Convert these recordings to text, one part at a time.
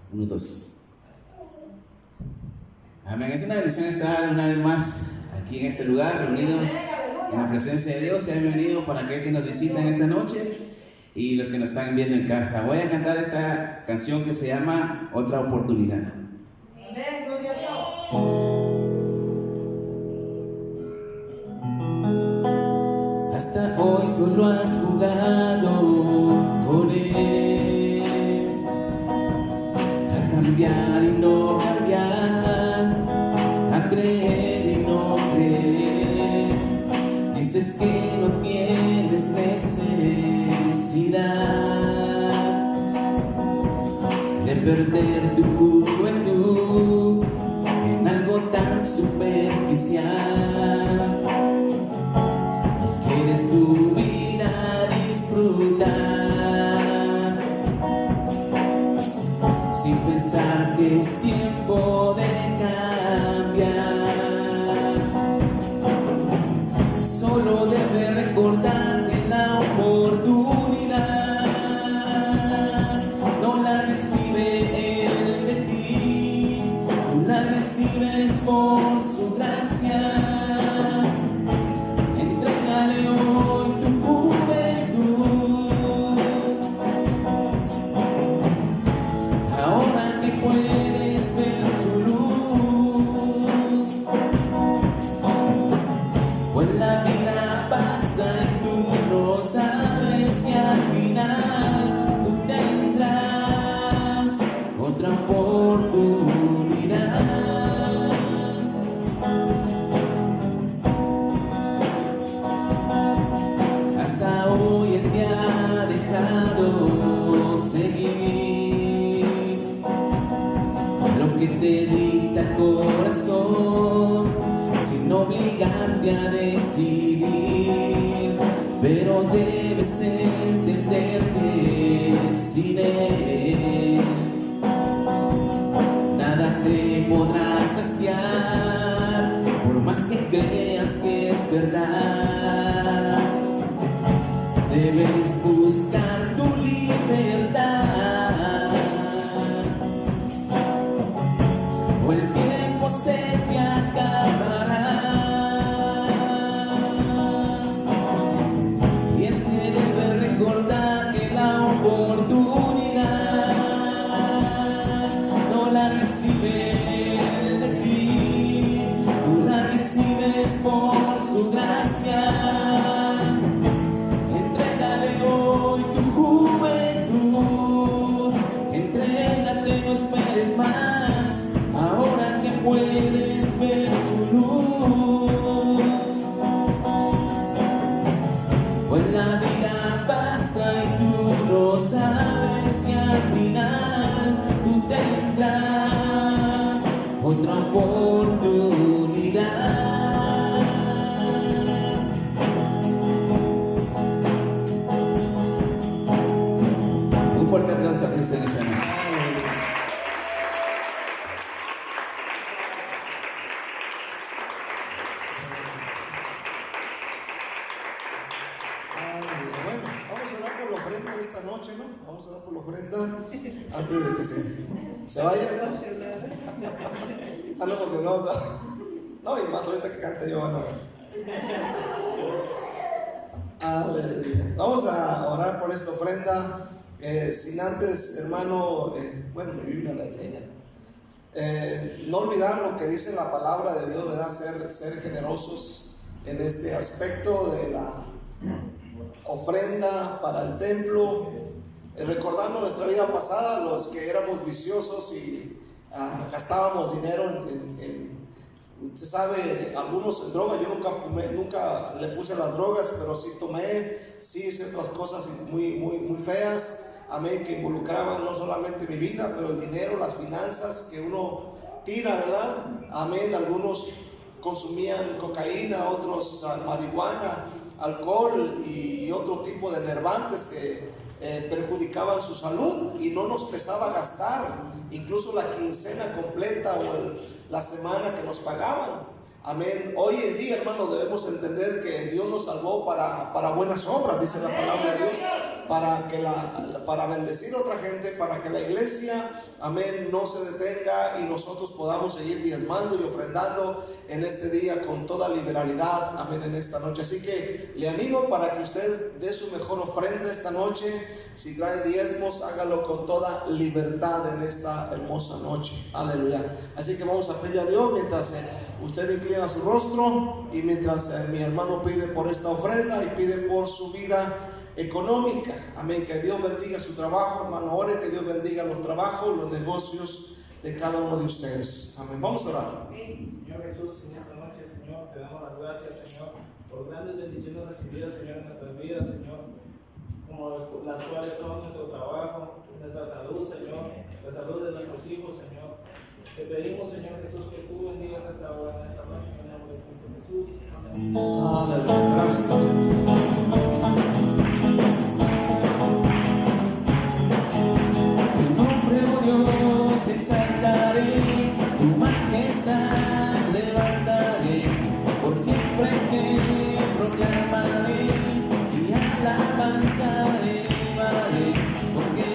Minutos. Amén. Es una bendición estar una vez más aquí en este lugar, reunidos en la presencia de Dios. Sea bienvenido para aquel que nos visita en esta noche y los que nos están viendo en casa. Voy a cantar esta canción que se llama Otra Oportunidad. Amén, gloria a Dios. Hasta hoy solo has jugado con él, a cambiar y no cambiar, a creer y no creer. Dices que no tienes necesidad de perder tu juventud en algo tan superficial. Quieres tu vida disfrutar sin pensar que es tiempo de cambiar. Solo debes recordar que la oportunidad no la recibe Él de ti, tú la recibes por su gracia. Entrégale hoy tu juventud, ahora que puedes ver su luz. Pues la vida pasa y tú no sabes si al final tú tendrás otra oportunidad. Hasta hoy Él te ha dejado seguir lo que te dicta el corazón, sin obligarte a decidir. Pero debes entender que sin Él nada te podrá saciar, por más que creas que es verdad. Debes buscar tu libertad, o el tiempo se te acabará. Y es que debes recordar que la oportunidad no la recibe de ti, tú la recibes por su gracia. Hoy tu juventud, entrégate, no esperes más, ahora que puedes ver su luz. Pues la vida pasa y tú no sabes si al final tú tendrás otra oportunidad. Un fuerte aplauso a Cristo en esta noche. Bueno, vamos a orar por la ofrenda de esta noche, ¿no? Vamos a dar por la ofrenda antes de que se vayan. Están emocionados. No, y más ahorita que cante yo, van a ver. Aleluya. Vamos a orar por esta ofrenda. Sin antes, hermano, bueno, mi Biblia la dejé ya. No olvidar lo que dice la palabra de Dios, ¿verdad? Ser generosos en este aspecto de la ofrenda para el templo, recordando nuestra vida pasada, los que éramos viciosos y gastábamos dinero usted sabe, algunos en droga. Yo nunca fumé, nunca le puse las drogas, pero sí tomé, sí hice otras cosas muy feas, amén, que involucraban no solamente mi vida, pero el dinero, las finanzas que uno tira, ¿verdad? Amén. Algunos consumían cocaína, otros marihuana, alcohol y otro tipo de enervantes que perjudicaban su salud, y no nos pesaba gastar incluso la quincena completa o la semana que nos pagaban. Amén. Hoy en día, hermanos, debemos entender que Dios nos salvó para buenas obras, dice la palabra de Dios, para bendecir a otra gente, para que la iglesia, amén, no se detenga y nosotros podamos seguir diezmando y ofrendando en este día con toda liberalidad, amén, en esta noche. Así que le animo para que usted dé su mejor ofrenda esta noche. Si trae diezmos, hágalo con toda libertad en esta hermosa noche. Aleluya. Así que vamos a pedirle a Dios mientras usted inclina su rostro y mientras mi hermano pide por esta ofrenda y pide por su vida económica. Amén. Que Dios bendiga su trabajo, hermano. Ore que Dios bendiga los trabajos, los negocios de cada uno de ustedes. Amén. Vamos a orar. Señor Jesús, en esta noche, Señor, te damos las gracias, Señor, por grandes bendiciones recibidas, Señor, en nuestras vidas, Señor, como las cuales son nuestro trabajo, nuestra salud, Señor, la salud de nuestros hijos, Señor. Te pedimos, Señor Jesús, que tú bendigas esta hora, en esta noche, en el nombre de Cristo Jesús. Amén. Aleluya. Gracias, Tu nombre, oh Dios, exaltaré, tu majestad levantaré, por siempre te proclamaré y alabanza elevaré, porque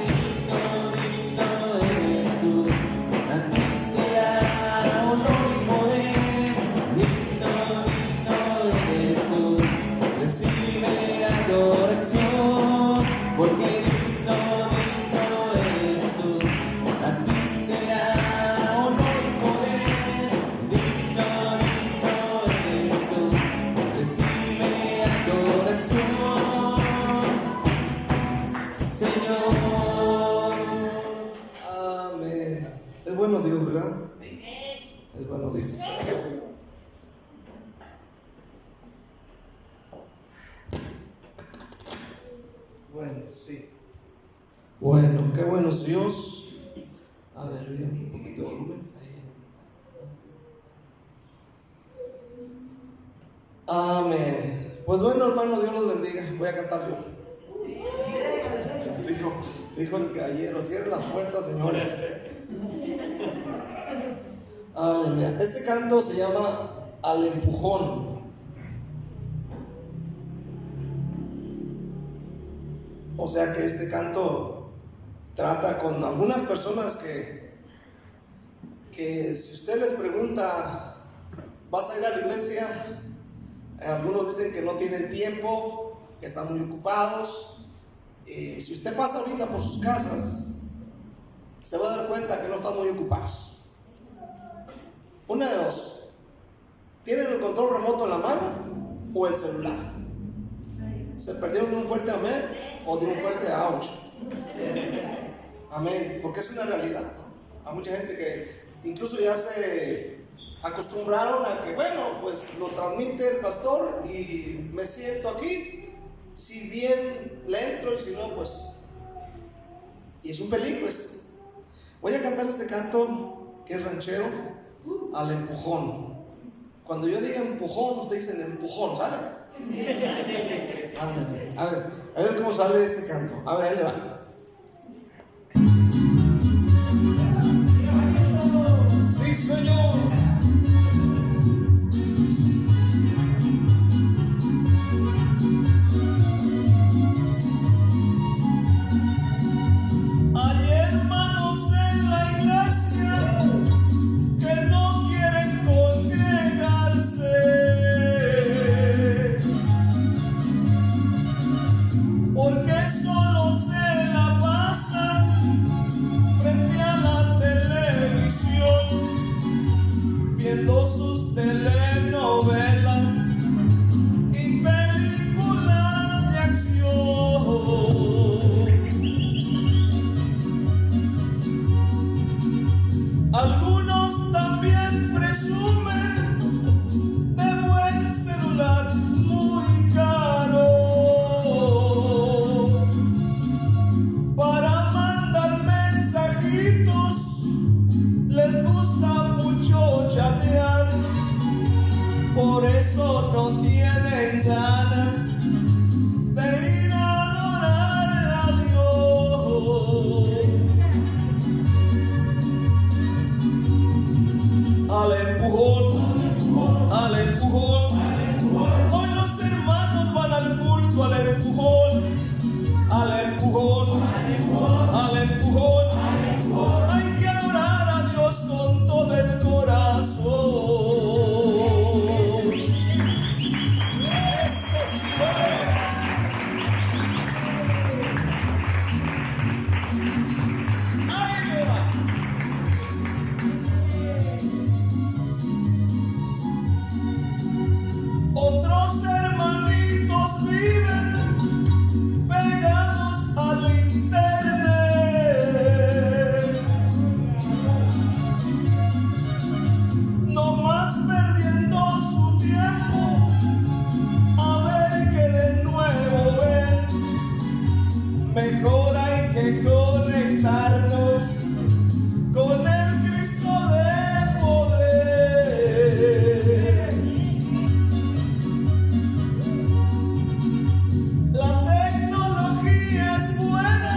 digno eres tú, a ti sea honor y poder, digno eres tú, recibe adoración, porque digno eres tú, a ti sea honor y poder, digno eres tú, recibe adoración, Señor. amén. Es bueno Dios, ¿verdad? Es bueno Dios. Bueno, sí. Bueno, qué bueno es Dios. Aleluya. Un poquito de volumen. Amén. Pues bueno, hermano, Dios los bendiga. Voy a cantar yo. Dijo el caballero, cierren las puertas, señores. Aleluya. Este canto se llama Al Empujón. O sea que este canto trata con algunas personas que si usted les pregunta, ¿vas a ir a la iglesia? Algunos dicen que no tienen tiempo, que están muy ocupados. Y si usted pasa ahorita por sus casas, se va a dar cuenta que no están muy ocupados. Una de dos: ¿tienen el control remoto en la mano o el celular? Se perdieron de un fuerte amén o de un fuerte ouch. Amén, porque es una realidad, ¿no? Hay mucha gente que incluso ya se acostumbraron a que, bueno, pues lo transmite el pastor y me siento aquí, si bien le entro y si no, pues, y es un peligro esto. Voy a cantar este canto que es ranchero, Al Empujón. Cuando yo diga empujón, ustedes dicen empujón, ¿sale? Ándale. A ver cómo sale este canto. A ver, ahí le va. Sí, señor. Mejor hay que conectarnos con el Cristo de poder. La tecnología es buena,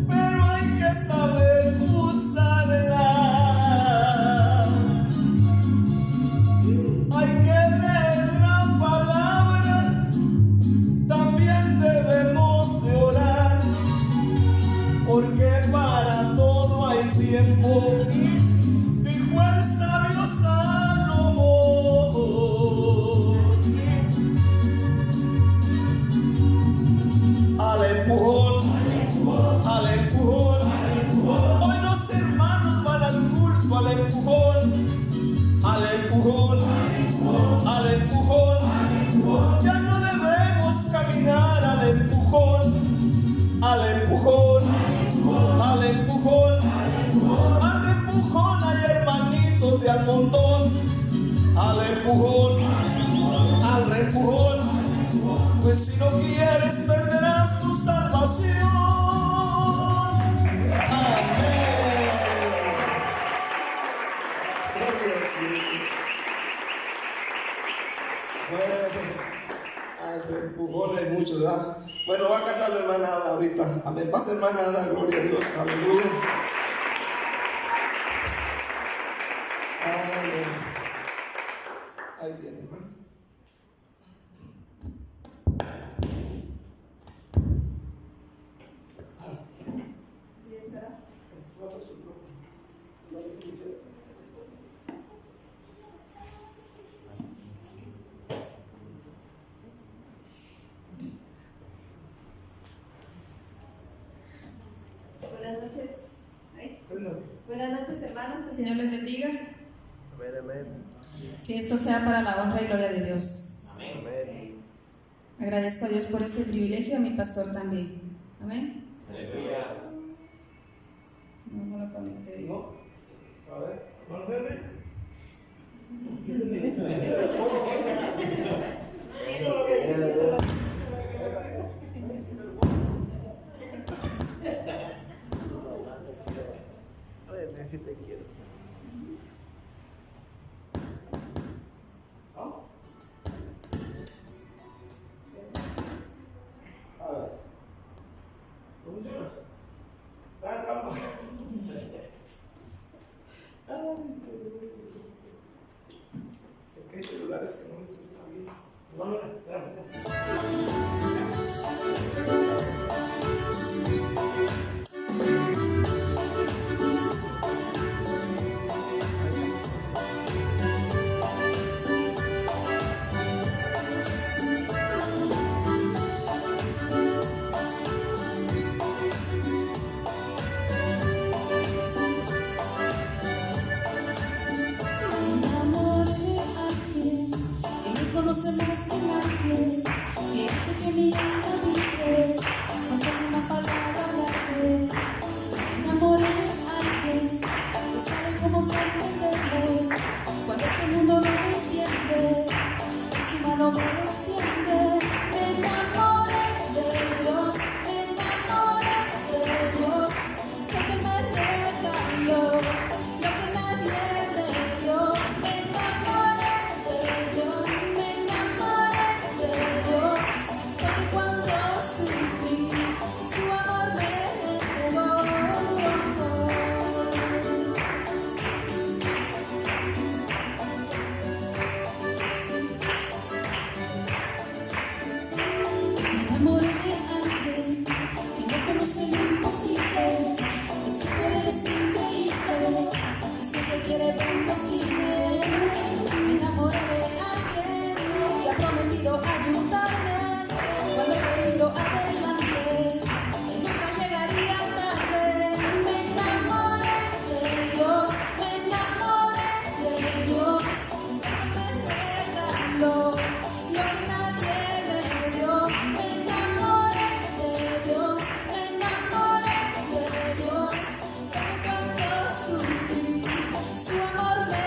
pero hay que saber usarla. Hay que leer la palabra, también debemos de orar, porque para todo hay tiempo, dijo el sabio Salomón. Al empujón, al empujón, hoy los hermanos van al culto al empujón, al empujón, al empujón, ya no debemos caminar al empujón, al empujón, al empujón, al empujón, hay hermanitos de al montón, al empujón, al empujón, pues si no quieres perderás tu salvación. Amén. Bueno, al empujón hay mucho, ¿verdad? Bueno, va a cantar la hermana Ada ahorita. Amén. Pasa, hermana Ada, gloria a Dios. Aleluya. Amén. Ahí tiene, hermano. Buenas noches. Buenas noches, hermanos. Que el Señor les bendiga. Amén, amén. Que esto sea para la honra y gloria de Dios. Amén. Agradezco a Dios por este privilegio, a mi pastor también. Amén. Aleluya. No lo conecté bien. No. A ver, ¿no bebe? Ay, si te quiero. A ver. ¿Funciona? Está calma. Es que hay celulares que no necesitan bien. No, no, espérame. Conoce más que nadie, que hace que mi alma vibre, con solo una palabra hablarle. Me enamoré de alguien que sabe cómo comprenderme, cuando este mundo no me entiende, su mano me extiende. Me enamoré de Dios, me enamoré de Dios, lo que me regaló, lo que nadie me dio. Me enamoré de Dios. Porque cuando sufrí, su amor me entregó. Me enamoré de alguien que no conoce lo imposible, que su poder es increíble y siempre quiere bendecirme. Me enamoré de alguien que ha prometido ayudarme cuando he ido adelante, que nunca llegaría tarde. Me enamoré de Dios, me enamoré de Dios, porque me regaló lo que nadie me dio. Me enamoré de Dios, me enamoré de Dios, porque cuando sufrí, su amor me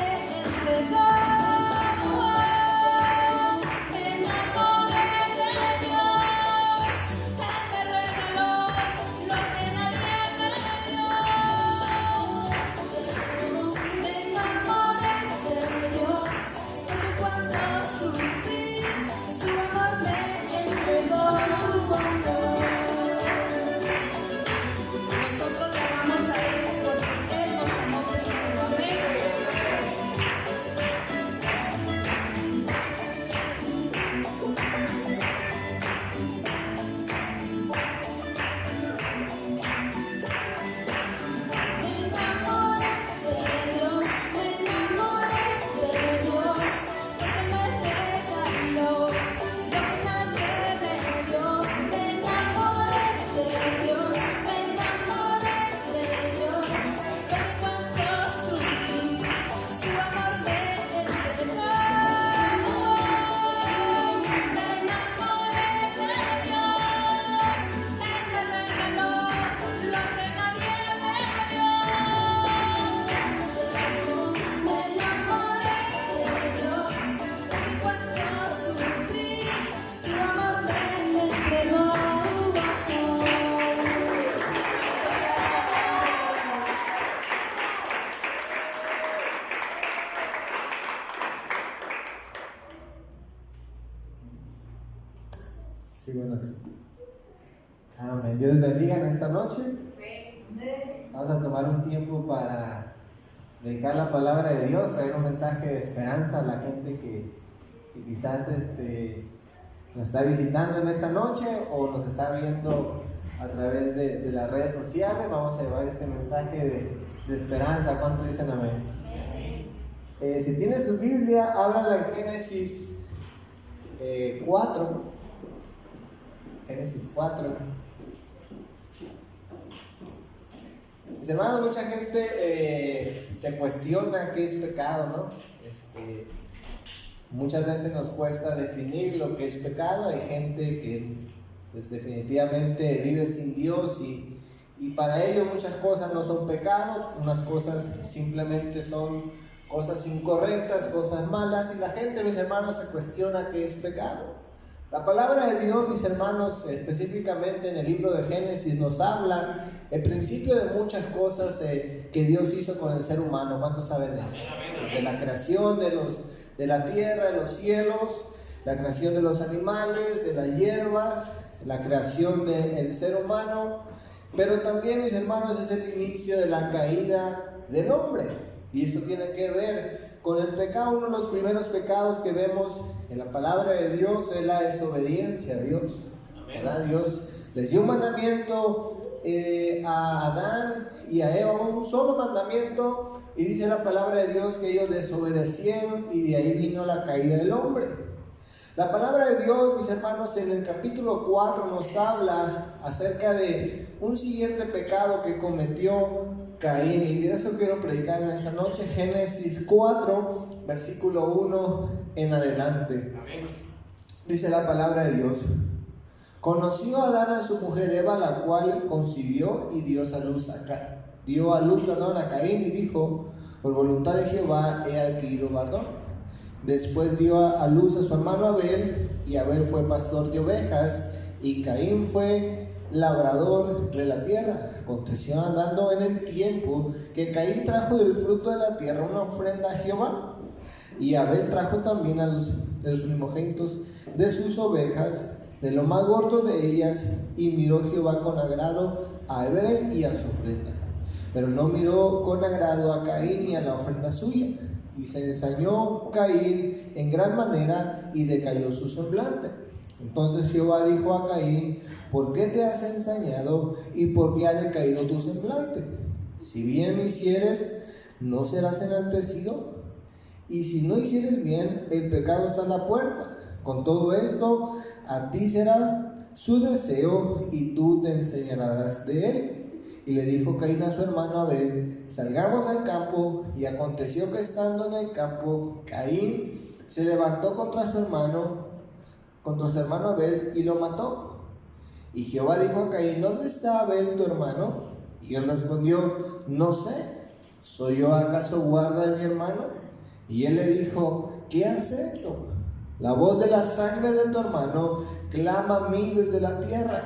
Dios les bendiga en esta noche. Vamos a tomar un tiempo para dedicar la palabra de Dios, traer un mensaje de esperanza a la gente que quizás nos está visitando en esta noche o nos está viendo a través de las redes sociales. Vamos a llevar este mensaje de esperanza. ¿Cuántos dicen amén? Si tienes su Biblia, ábrala en Génesis 4. Génesis 4. Mis hermanos, mucha gente se cuestiona qué es pecado, ¿no? Muchas veces nos cuesta definir lo que es pecado. Hay gente que pues definitivamente vive sin Dios y para ellos muchas cosas no son pecado, unas cosas simplemente son cosas incorrectas, cosas malas, y la gente, mis hermanos, se cuestiona qué es pecado. La palabra de Dios, mis hermanos, específicamente en el libro de Génesis, nos habla el principio de muchas cosas que Dios hizo con el ser humano. ¿Cuántos saben eso? Desde la creación de la tierra, de los cielos, la creación de los animales, de las hierbas, la creación del ser humano, pero también, mis hermanos, es el inicio de la caída del hombre, y eso tiene que ver con el pecado. Uno de los primeros pecados que vemos en la palabra de Dios es la desobediencia a Dios, ¿verdad? Dios les dio un mandamiento a Adán y a Eva, un solo mandamiento, y dice la palabra de Dios que ellos desobedecieron y de ahí vino la caída del hombre. La palabra de Dios, mis hermanos, en el capítulo 4 nos habla acerca de un siguiente pecado que cometió Caín, y de eso quiero predicar en esta noche. Génesis 4, versículo 1 en adelante. Amén. Dice la palabra de Dios: conoció Adán a su mujer Eva, la cual concibió y dio a luz a Caín, y dijo: por voluntad de Jehová he adquirido varón. Después dio a luz a su hermano Abel, y Abel fue pastor de ovejas, y Caín fue labrador de la tierra. Aconteció andando en el tiempo que Caín trajo del fruto de la tierra una ofrenda a Jehová, y Abel trajo también de los primogénitos de sus ovejas, de lo más gordo de ellas, y miró Jehová con agrado a Abel y a su ofrenda, pero no miró con agrado a Caín y a la ofrenda suya. Y se ensañó Caín en gran manera y decayó su semblante. Entonces Jehová dijo a Caín: ¿por qué te has ensañado y por qué ha decaído tu semblante? Si bien hicieres, no serás enaltecido, y si no hicieres bien, el pecado está a la puerta. Con todo esto, a ti será su deseo y tú te enseñarás de él. Y le dijo Caín a su hermano Abel: salgamos al campo. Y aconteció que estando en el campo, Caín se levantó contra su hermano Abel y lo mató. Y Jehová dijo a Caín: ¿dónde está Abel tu hermano? Y él respondió: no sé, ¿soy yo acaso guarda de mi hermano? Y él le dijo: ¿qué has hecho? La voz de la sangre de tu hermano clama a mí desde la tierra.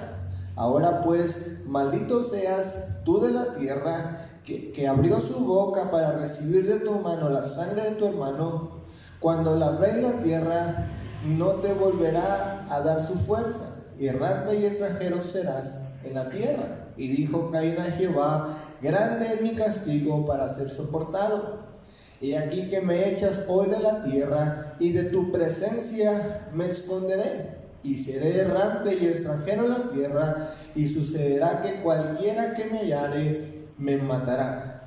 Ahora pues, maldito seas tú de la tierra, que abrió su boca para recibir de tu mano la sangre de tu hermano. Cuando labré la tierra, no te volverá a dar su fuerza, y errante y extranjero serás en la tierra. Y dijo Caín a Jehová: grande es mi castigo para ser soportado. Y aquí que me echas hoy de la tierra, y de tu presencia me esconderé. Y seré errante y extranjero en la tierra, y sucederá que cualquiera que me hallare me matará.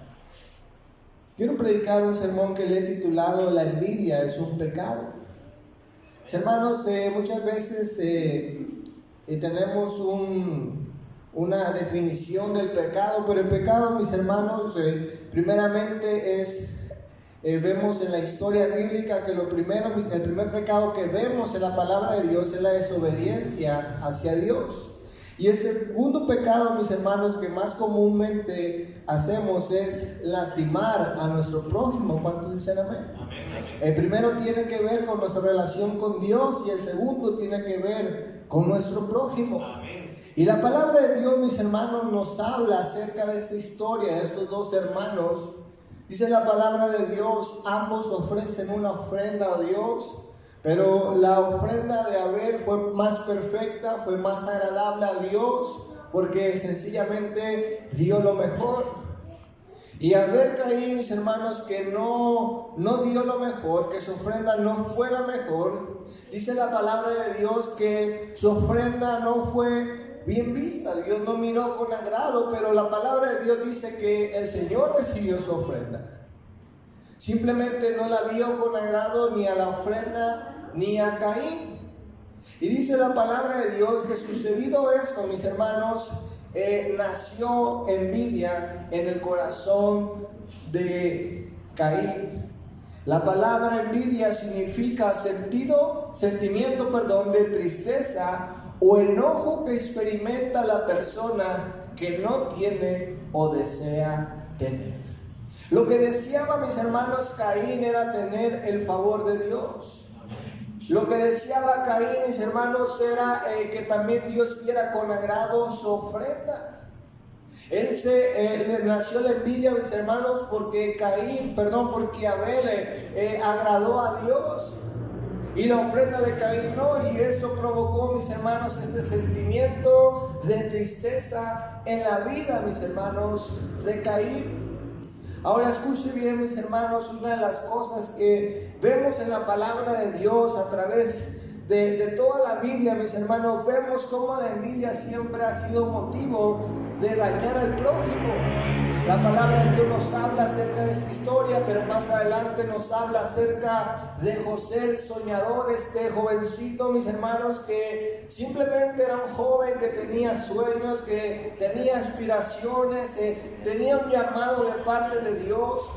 Quiero predicar un sermón que le he titulado: la envidia es un pecado. Hermanos, muchas veces tenemos una definición del pecado, pero el pecado, mis hermanos, primeramente es... vemos en la historia bíblica que el primer pecado que vemos en la palabra de Dios es la desobediencia hacia Dios. Y el segundo pecado, mis hermanos, que más comúnmente hacemos es lastimar a nuestro prójimo. ¿Cuántos dicen amén? El primero tiene que ver con nuestra relación con Dios, y el segundo tiene que ver con nuestro prójimo. Y la palabra de Dios, mis hermanos, nos habla acerca de esa historia de estos dos hermanos. Dice la palabra de Dios: ambos ofrecen una ofrenda a Dios, pero la ofrenda de Abel fue más perfecta, fue más agradable a Dios, porque sencillamente dio lo mejor. Y al ver Caín, mis hermanos, que no dio lo mejor, que su ofrenda no fue la mejor, dice la palabra de Dios que su ofrenda no fue bien vista. Dios no miró con agrado, pero la palabra de Dios dice que el Señor recibió su ofrenda. Simplemente no la vio con agrado ni a la ofrenda ni a Caín. Y dice la palabra de Dios que sucedido esto, mis hermanos, nació envidia en el corazón de Caín. La palabra envidia significa sentimiento de tristeza o enojo que experimenta la persona que no tiene o desea tener. Lo que deseaba, mis hermanos, Caín era tener el favor de Dios. Lo que deseaba Caín, mis hermanos, era que también Dios diera con agrado su ofrenda. Le nació la envidia, mis hermanos, porque Abel agradó a Dios y la ofrenda de Caín no, y eso provocó, mis hermanos, este sentimiento de tristeza en la vida, mis hermanos, de Caín. Ahora escuche bien, mis hermanos, una de las cosas que vemos en la palabra de Dios a través de toda la Biblia, mis hermanos, vemos cómo la envidia siempre ha sido motivo de dañar al prójimo. La palabra de Dios nos habla acerca de esta historia, pero más adelante nos habla acerca de José el soñador, este jovencito, mis hermanos, que simplemente era un joven que tenía sueños, que tenía aspiraciones, tenía un llamado de parte de Dios.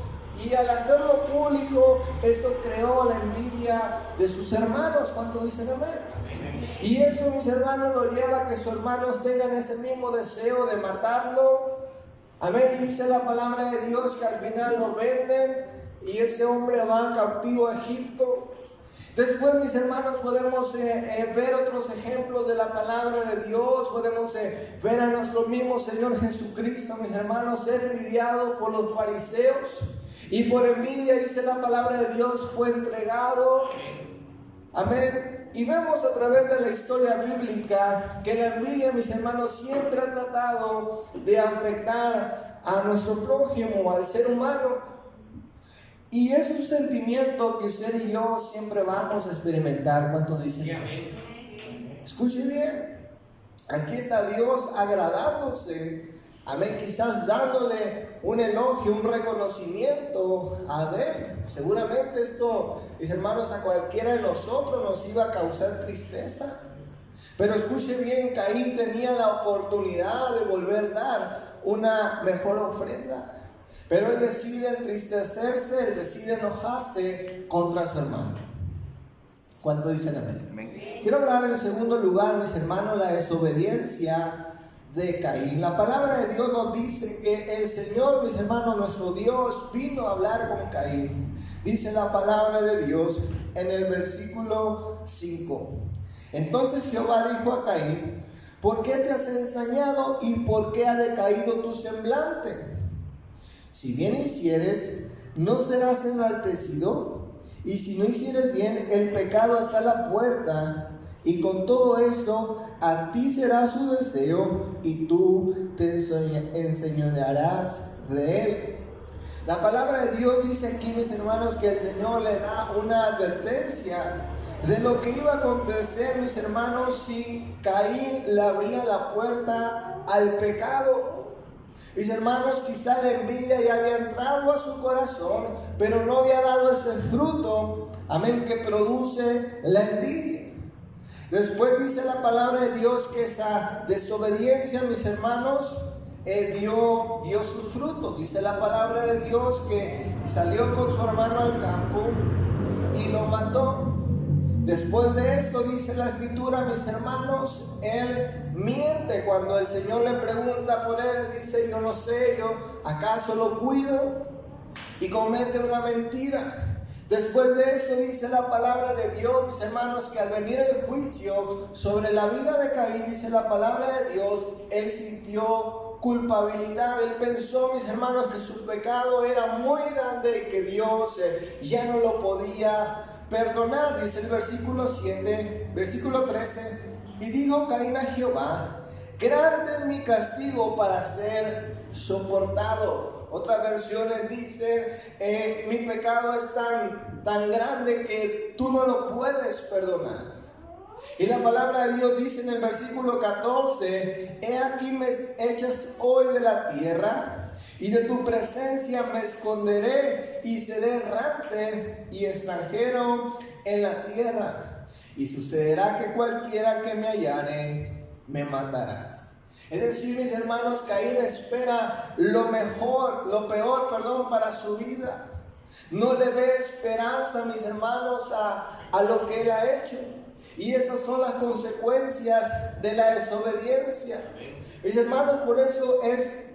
Y al hacerlo público, esto creó la envidia de sus hermanos. ¿Cuántos dicen amén? Y eso, mis hermanos, lo lleva a que sus hermanos tengan ese mismo deseo de matarlo. Amén. Y dice la palabra de Dios que al final lo venden y ese hombre va cautivo a Egipto. Después, mis hermanos, podemos ver otros ejemplos de la palabra de Dios. Podemos ver a nuestro mismo Señor Jesucristo, mis hermanos, ser envidiado por los fariseos. Y por envidia, dice la palabra de Dios, fue entregado. Amén. Y vemos a través de la historia bíblica que la envidia, mis hermanos, siempre ha tratado de afectar a nuestro prójimo, al ser humano. Y es un sentimiento que usted y yo siempre vamos a experimentar. ¿Cuántos dicen? Amén. Escuche bien. Aquí está Dios agradándose. Amén, quizás dándole un elogio, un reconocimiento a Abel. Seguramente esto, mis hermanos, a cualquiera de nosotros nos iba a causar tristeza. Pero escuche bien, Caín tenía la oportunidad de volver a dar una mejor ofrenda. Pero él decide entristecerse, él decide enojarse contra su hermano. ¿Cuánto dicen amén? Quiero hablar en segundo lugar, mis hermanos, la desobediencia de Caín. La palabra de Dios nos dice que el Señor, mis hermanos, nuestro Dios, vino a hablar con Caín. Dice la palabra de Dios en el versículo 5. Entonces Jehová dijo a Caín: ¿por qué te has ensañado y por qué ha decaído tu semblante? Si bien hicieres, no serás enaltecido, y si no hicieres bien, el pecado está a la puerta, y con todo esto a ti será su deseo, y tú te enseñorearás de él. La palabra de Dios dice aquí, mis hermanos, que el Señor le da una advertencia de lo que iba a acontecer, mis hermanos, si Caín le abría la puerta al pecado. Mis hermanos, quizá la envidia ya había entrado a su corazón, pero no había dado ese fruto, amén, que produce la envidia. Después dice la palabra de Dios que esa desobediencia, mis hermanos, dio sus frutos. Dice la palabra de Dios que salió con su hermano al campo y lo mató. Después de esto, dice la escritura, mis hermanos, él miente. Cuando el Señor le pregunta por él, dice: yo no sé, yo acaso lo cuido, y comete una mentira. Después de eso, dice la palabra de Dios, mis hermanos, que al venir el juicio sobre la vida de Caín, dice la palabra de Dios, él sintió culpabilidad. Él pensó, mis hermanos, que su pecado era muy grande y que Dios ya no lo podía perdonar. Dice el versículo 13: y dijo Caín a Jehová: grande es mi castigo para ser soportado. Otras versiones dicen, mi pecado es tan grande que tú no lo puedes perdonar. Y la palabra de Dios dice en el versículo 14, he aquí me echas hoy de la tierra, y de tu presencia me esconderé, y seré errante y extranjero en la tierra. Y sucederá que cualquiera que me hallare, me matará. Es decir, mis hermanos, Caín espera lo peor para su vida. No le ve esperanza, mis hermanos, a lo que él ha hecho. Y esas son las consecuencias de la desobediencia. Mis hermanos, por eso es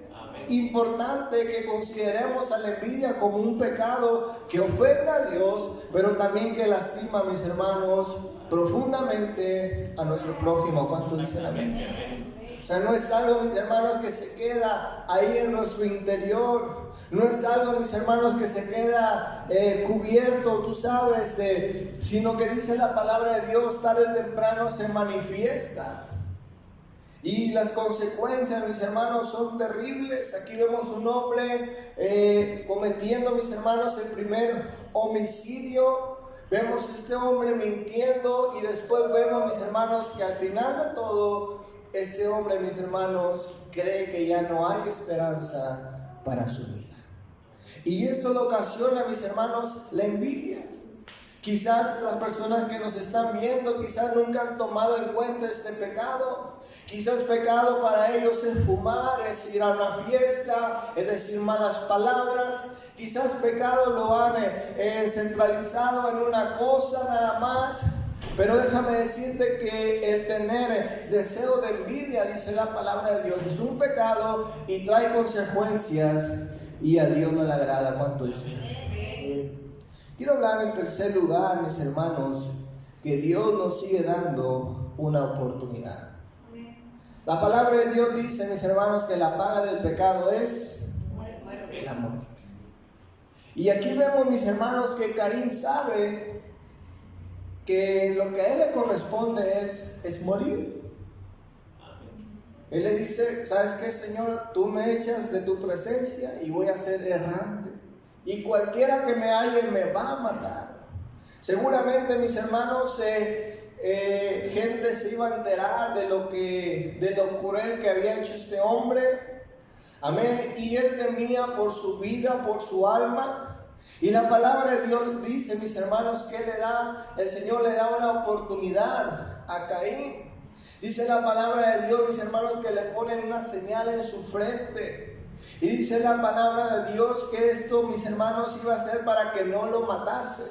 importante que consideremos a la envidia como un pecado que ofenda a Dios, pero también que lastima, mis hermanos, profundamente a nuestro prójimo. ¿Cuánto dicen amén? O sea, no es algo, mis hermanos, que se queda ahí en nuestro interior. No es algo, mis hermanos, que se queda cubierto, tú sabes, sino que dice la palabra de Dios, tarde o temprano se manifiesta. Y las consecuencias, mis hermanos, son terribles. Aquí vemos un hombre cometiendo, mis hermanos, el primer homicidio. Vemos este hombre mintiendo y después vemos, mis hermanos, que al final de todo, este hombre, mis hermanos, cree que ya no hay esperanza para su vida. Y esto lo ocasiona, mis hermanos, la envidia. Quizás las personas que nos están viendo, quizás nunca han tomado en cuenta este pecado. Quizás pecado para ellos es fumar, es ir a una fiesta, es decir malas palabras. Quizás pecado lo han centralizado en una cosa nada más. Pero déjame decirte que el tener deseo de envidia, dice la palabra de Dios, es un pecado y trae consecuencias y a Dios no le agrada. ¿Cuánto dice? Quiero hablar en tercer lugar, mis hermanos, que Dios nos sigue dando una oportunidad. La palabra de Dios dice, mis hermanos, que la paga del pecado es la muerte. Y aquí vemos, mis hermanos, que Caín sabe que lo que a él le corresponde es morir. Él le dice, ¿sabes qué, Señor? Tú me echas de tu presencia y voy a ser errante. Y cualquiera que me halle me va a matar. Seguramente, mis hermanos, gente se iba a enterar de lo cruel que había hecho este hombre. Amén. Y él temía por su vida, por su alma. Y la palabra de Dios dice, mis hermanos, que el Señor le da una oportunidad a Caín. Dice la palabra de Dios, mis hermanos, que le ponen una señal en su frente. Y dice la palabra de Dios que esto, mis hermanos, iba a ser para que no lo matase,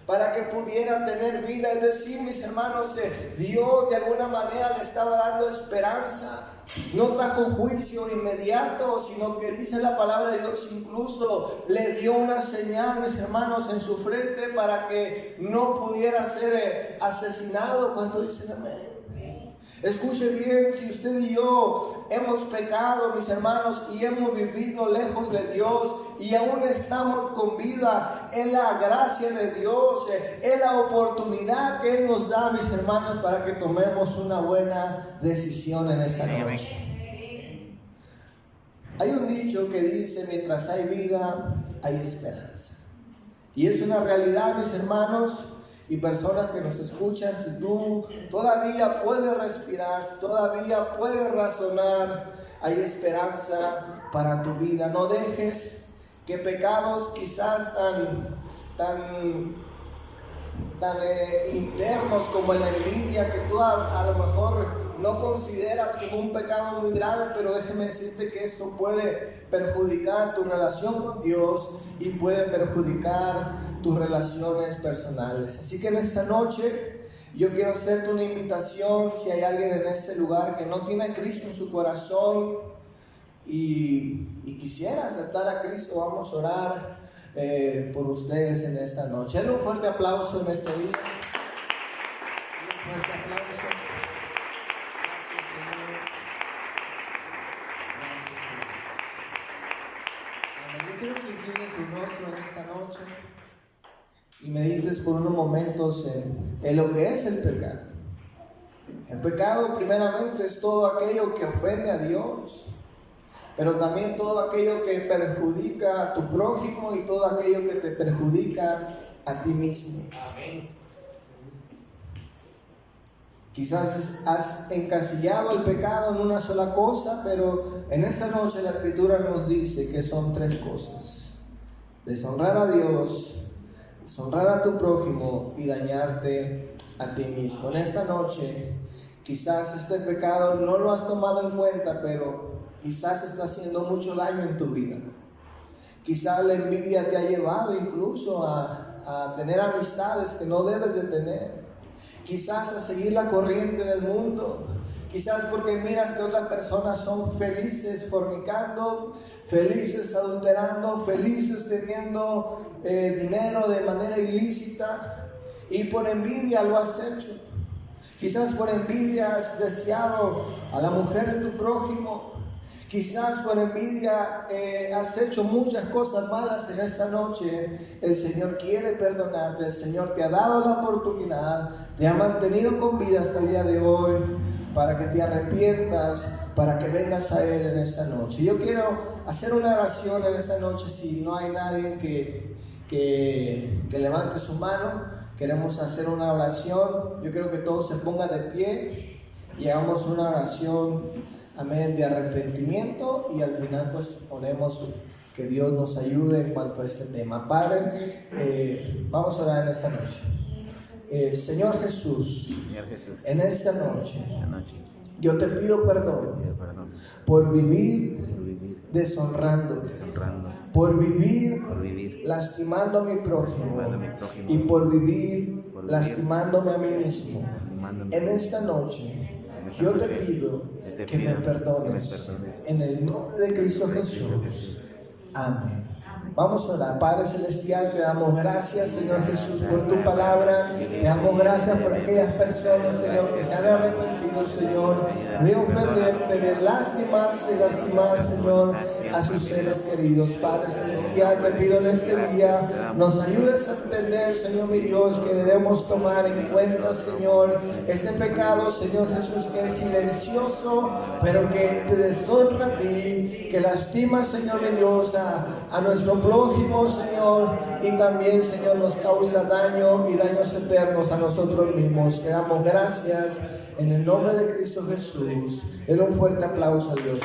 para que pudiera tener vida. Es decir, mis hermanos, Dios de alguna manera le estaba dando esperanza. No trajo juicio inmediato, sino que dice la palabra de Dios, incluso le dio una señal, mis hermanos, en su frente para que no pudiera ser asesinado. ¿Cuánto dicen amén? Escuche bien, si usted y yo hemos pecado, mis hermanos, y hemos vivido lejos de Dios y aún estamos con vida, es la gracia de Dios, es la oportunidad que Él nos da, mis hermanos, para que tomemos una buena decisión en esta noche. Hay un dicho que dice, mientras hay vida, hay esperanza. Y es una realidad, mis hermanos. Y personas que nos escuchan, si tú todavía puedes respirar, si todavía puedes razonar, hay esperanza para tu vida. No dejes que pecados quizás tan internos como la envidia, que tú a lo mejor no consideras como un pecado muy grave, pero déjeme decirte que esto puede perjudicar tu relación con Dios y puede perjudicar tus relaciones personales. Así que en esta noche yo quiero hacerte una invitación. Si hay alguien en este lugar que no tiene a Cristo en su corazón y quisiera aceptar a Cristo, vamos a orar por ustedes en esta noche. Denle un fuerte aplauso en este día. Un fuerte aplauso. Gracias, Señor. Gracias, Señor. Yo quiero que inclines su rostro en esta noche y medites por unos momentos en lo que es el pecado, El pecado primeramente es todo aquello que ofende a Dios, pero también todo aquello que perjudica a tu prójimo y todo aquello que te perjudica a ti mismo. Quizás has encasillado el pecado en una sola cosa, pero en esta noche la Escritura nos dice que son 3 cosas: deshonrar a Dios, deshonrar a tu prójimo y dañarte a ti mismo. En esta noche quizás este pecado no lo has tomado en cuenta, pero quizás está haciendo mucho daño en tu vida. Quizás la envidia te ha llevado incluso a tener amistades que no debes de tener. Quizás a seguir la corriente del mundo. Quizás porque miras que otras personas son felices fornicando, felices adulterando, felices teniendo dinero de manera ilícita, y por envidia lo has hecho. Quizás por envidia has deseado a la mujer de tu prójimo. Quizás por envidia has hecho muchas cosas malas. En esta noche el Señor quiere perdonarte. El Señor te ha dado la oportunidad, te ha mantenido con vida hasta el día de hoy, para que te arrepientas, para que vengas a Él en esta noche. Yo quiero hacer una oración en esta noche. Si no hay nadie que levante su mano, queremos hacer una oración. Yo quiero que todos se pongan de pie y hagamos una oración, amén, de arrepentimiento, y al final pues oremos que Dios nos ayude en cuanto a este tema. Padre, vamos a orar en esta noche. Señor Jesús, en esta noche yo te pido perdón por vivir deshonrándote, por vivir lastimando a mi prójimo y por vivir lastimándome a mí mismo. En esta noche yo te pido que me perdones en el nombre de Cristo Jesús. Amén. Vamos a orar. Padre Celestial, te damos gracias, Señor Jesús, por tu palabra. Te damos gracias por aquellas personas, Señor, que se han arrepentido, Señor, de ofenderte, de lastimar, Señor, a sus seres queridos. Padre Celestial, te pido en este día, nos ayudes a entender, Señor mi Dios, que debemos tomar en cuenta, Señor, ese pecado, Señor Jesús, que es silencioso, pero que te deshonra a ti, que lastima, Señor mi Dios, a nuestro prójimo, Señor, y también, Señor, nos causa daño y daños eternos a nosotros mismos. Te damos gracias en el nombre de Cristo Jesús. Den un fuerte aplauso a Dios.